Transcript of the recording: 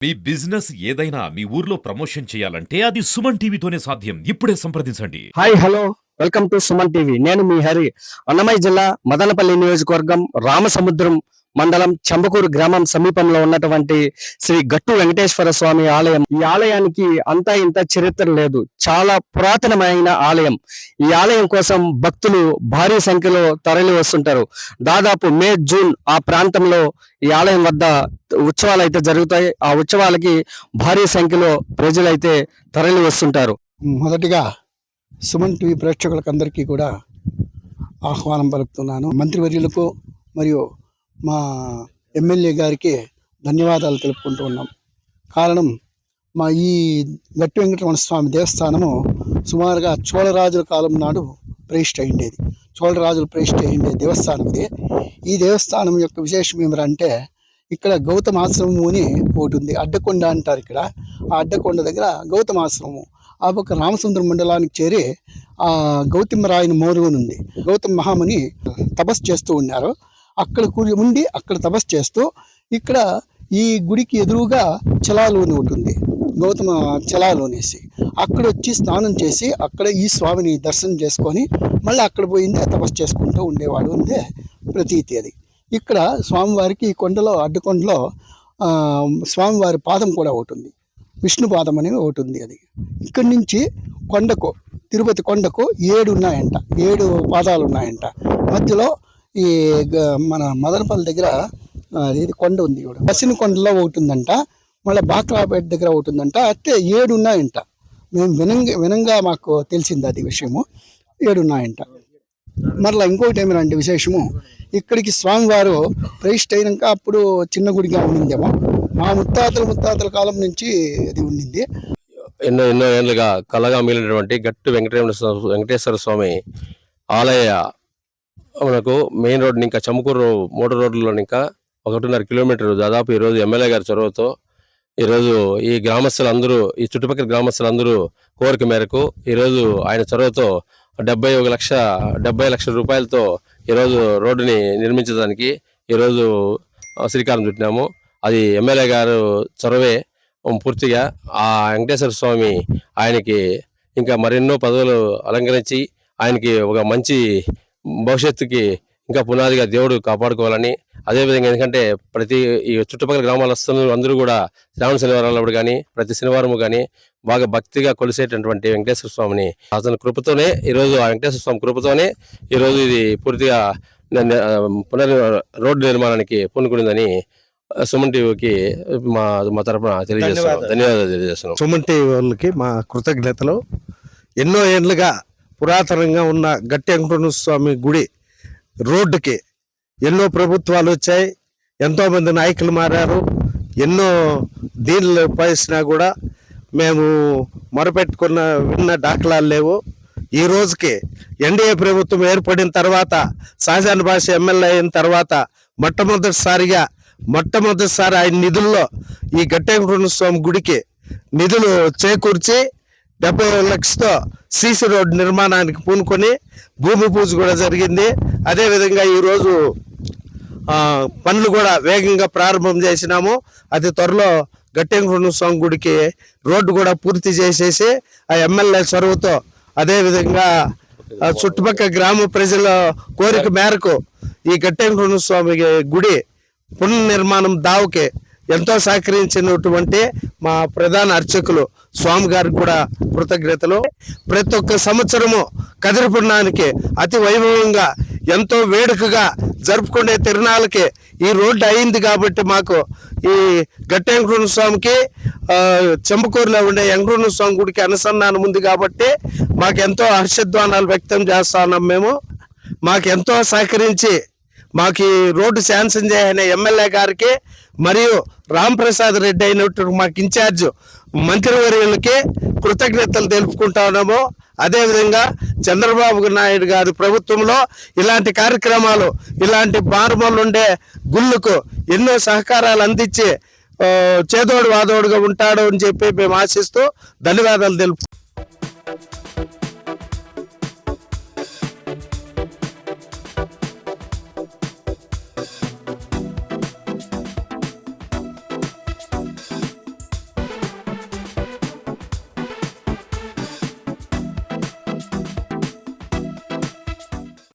మీ business ఏదైనా మీ ఊర్లో promotion చేయాలంటే అది సుమన్ టీవీతోనే సాధ్యం. ఇప్పుడే సంప్రదించండి. Hi hello welcome to Suman TV. నేను మీ హరి. అన్నమయ్య జిల్లా మదనపల్లి నియోజకవర్గం రామసముద్రం మండలం చంబకూరు గ్రామం సమీపంలో ఉన్నటువంటి శ్రీ గట్టు వెంకటేశ్వర స్వామి ఆలయం. ఈ ఆలయానికి అంతా ఇంత చరిత్ర లేదు, చాలా పురాతనమైన ఆలయం. ఈ ఆలయం కోసం భక్తులు భారీ సంఖ్యలో తరలి వస్తుంటారు. దాదాపు మే జూన్ ఆ ప్రాంతంలో ఈ ఆలయం వద్ద ఉత్సవాలు అయితే జరుగుతాయి. ఆ ఉత్సవాలకి భారీ సంఖ్యలో ప్రజలైతే తరలి వస్తుంటారు. మొదటిగా సుమన్ టీవీ ప్రేక్షకులకు అందరికీ కూడా ఆహ్వానం పలుకుతున్నాను. మంత్రివర్యులకు మరియు మా ఎమ్మెల్యే గారికి ధన్యవాదాలు తెలుపుకుంటూ ఉన్నాం. కారణం, మా ఈ గట్టి వెంకటరమణ స్వామి దేవస్థానము సుమారుగా చోళరాజుల కాలం నాడు ప్రతిష్ఠ అయ్యిండేది. చోళరాజులు ప్రతిష్ఠ అయ్యిండే దేవస్థానం ఇది. ఈ దేవస్థానం యొక్క విశేషం ఏమిటంటే, ఇక్కడ గౌతమాశ్రమము అని ఒకటి ఉంది. అడ్డకొండ అంటారు. ఇక్కడ ఆ అడ్డకొండ దగ్గర గౌతమాశ్రమము. ఆ పక్క రామసముద్రం మండలానికి చేరి ఆ గౌతమరాయని మోరువని ఉంది. గౌతమ మహాముని తపస్సు చేస్తూ ఉన్నారు. అక్కడ ఉండి అక్కడ తపస్సు చేస్తూ ఇక్కడ ఈ గుడికి ఎదురుగా చలాలు అని ఒకటి ఉంది, గౌతమ చలాలు అనేసి. అక్కడ వచ్చి స్నానం చేసి అక్కడ ఈ స్వామిని దర్శనం చేసుకొని మళ్ళీ అక్కడ పోయిందే తపస్సు చేసుకుంటూ ఉండేవాడు ఉందే ప్రతీతి. అది ఇక్కడ స్వామివారికి ఈ కొండలో అడ్డకొండలో స్వామివారి పాదం కూడా ఒకటి ఉంది, విష్ణు పాదం అనేది ఒకటి ఉంది. అది ఇక్కడి నుంచి కొండకు, తిరుపతి కొండకు 7 ఉన్నాయంట, 7 పాదాలు ఉన్నాయంట. మధ్యలో ఈ మన మదనపల్లి దగ్గర ఇది కొండ ఉంది, బసిని కొండలో ఒకటి ఉందంట, మళ్ళీ బాక్రాపేట దగ్గర ఒకటి ఉందంట. అయితే 7 ఉన్నాయంట. మేము వినంగా మాకు తెలిసింది అది విషయము. 7 ఉన్నాయంట. మరలా ఇంకొకటి ఏమిటంటే విశేషము, ఇక్కడికి స్వామివారు ప్రతిష్ఠ అయినాక అప్పుడు చిన్న గుడిగా ఉండిందేమో. మా ముత్తాతల కాలం నుంచి అది ఉండింది. ఎన్నో ఏళ్ళుగా కలగా మిగిలినటువంటి గట్టు వెంకటేశ్వర స్వామి ఆలయ మనకు మెయిన్ రోడ్ ఇంకా చంబకూరు 3 రోడ్లలో ఇంకా 1.5 కిలోమీటర్ దాదాపు ఈరోజు ఎమ్మెల్యే గారి చొరవతో ఈరోజు ఈ గ్రామస్తులందరూ, ఈ చుట్టుపక్కల గ్రామస్తులందరూ కోరిక మేరకు ఈరోజు ఆయన చొరవతో 70 లక్షల రూపాయలతో ఈరోజు రోడ్డుని నిర్మించడానికి ఈరోజు శ్రీకారం చుట్టినాము. అది ఎమ్మెల్యే గారు చొరవే పూర్తిగా. ఆ వెంకటేశ్వర స్వామి ఆయనకి ఇంకా మరెన్నో పదవులు అలంకరించి ఆయనకి ఒక మంచి భవిష్యత్తుకి ఇంకా పునాదిగా దేవుడు కాపాడుకోవాలని, అదేవిధంగా ఎందుకంటే ప్రతి ఈ చుట్టుపక్కల గ్రామాలస్తులు అందరూ కూడా శ్రావణ శనివారాలప్పుడు కానీ ప్రతి శనివారము కానీ బాగా భక్తిగా కొలిసేటటువంటి వెంకటేశ్వర స్వామిని అతని కృపతోనే ఈరోజు, ఆ వెంకటేశ్వర స్వామి కృపతోనే ఈరోజు ఇది పూర్తిగా రోడ్డు నిర్మాణానికి పూనుకునిందని సుమన్ టీవీకి మా తరఫున ధన్యవాదాలు తెలియజేస్తున్నాం. సుమన్ టీవీ వాళ్ళకి మా కృతజ్ఞతలు. ఎన్నో ఏళ్ళుగా పురాతనంగా ఉన్న గట్టి వెంకటరమణ స్వామి గుడి రోడ్డుకి ఎన్నో ప్రభుత్వాలు వచ్చాయి, ఎంతోమంది నాయకులు మారారు, ఎన్నో దీనిలో పోసినా కూడా మేము మొరపెట్టుకున్న విన్న దాఖలాలు లేవు. ఈ రోజుకి ఎన్డీఏ ప్రభుత్వం ఏర్పడిన తర్వాత, షాజహాన్ బాషా ఎమ్మెల్యే అయిన తర్వాత మొట్టమొదటిసారి ఆయన నిధుల్లో ఈ గట్టి వెంకటరమణ స్వామి గుడికి నిధులు చేకూర్చి 70 లక్షలతో సీసీ రోడ్డు నిర్మాణానికి పూనుకొని భూమి పూజ కూడా జరిగింది. అదేవిధంగా ఈరోజు పనులు కూడా వేగంగా ప్రారంభం చేసినాము. అతి త్వరలో గట్టి వెంకటరమణ స్వామి గుడికి రోడ్డు కూడా పూర్తి చేసేసి ఆ ఎమ్మెల్యే చొరవతో, అదేవిధంగా చుట్టుపక్కల గ్రామ ప్రజల కోరిక మేరకు ఈ గట్టి వెంకటరమణ స్వామి గుడి పునర్నిర్మాణం దావుకే ఎంతో సహకరించినటువంటి మా ప్రధాన అర్చకులు స్వామి గారికి కూడా కృతజ్ఞతలు. ప్రతి ఒక్క సంవత్సరము కదిరిపున్నానికి అతి వైభవంగా ఎంతో వేడుకగా జరుపుకునే తిరునాళ్ళకి ఈ రోడ్డు అయింది. కాబట్టి మాకు ఈ గట్టి వెంకటరమణ స్వామికి చంబకూరులో ఉండే వెంకటరమణ స్వామి గుడికి అనుసంధానం ఉంది కాబట్టి మాకెంతో హర్షధ్వానాలు వ్యక్తం చేస్తా ఉన్నాం. మేము మాకెంతో సహకరించి మాకు ఈ రోడ్డు శాంక్షన్ చేయని ఎమ్మెల్యే గారికి మరియు రాంప్రసాద్ రెడ్డి అయినట్టు మాకు ఇన్ఛార్జ్ మంత్రివర్యులకి కృతజ్ఞతలు తెలుపుకుంటా ఉన్నాము. అదేవిధంగా చంద్రబాబు నాయుడు గారి ప్రభుత్వంలో ఇలాంటి కార్యక్రమాలు, ఇలాంటి మారుమూలలు ఉండే గుళ్ళకు ఎన్నో సహకారాలు అందించి చేదోడు వాదోడుగా ఉంటాడు అని చెప్పి మేము ఆశిస్తూ ధన్యవాదాలు తెలుపు.